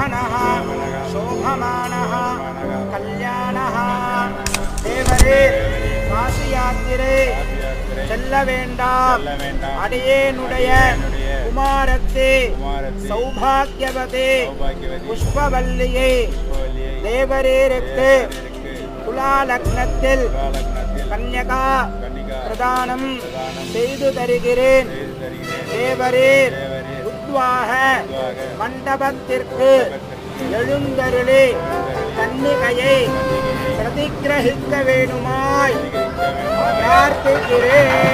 शोभनः शोभमानः कल्याणः देवरे काशी यात्रे செல்ல வேண்டாம் அடியேனுடைய குமாரத்தே சௌபாகியவதே புஷ்பவல்லியே தேவரேருக்கு துலா லக்னத்தில் கன்யகா பிரதானம் செய்து தருகிறேன். தேவரீர் உத்வாக மண்டபத்திற்கு எழுந்தருளி கன்னிகையை பிரதிகிரகிக்க வேணுமாய் பிரார்த்திக்கிறேன்.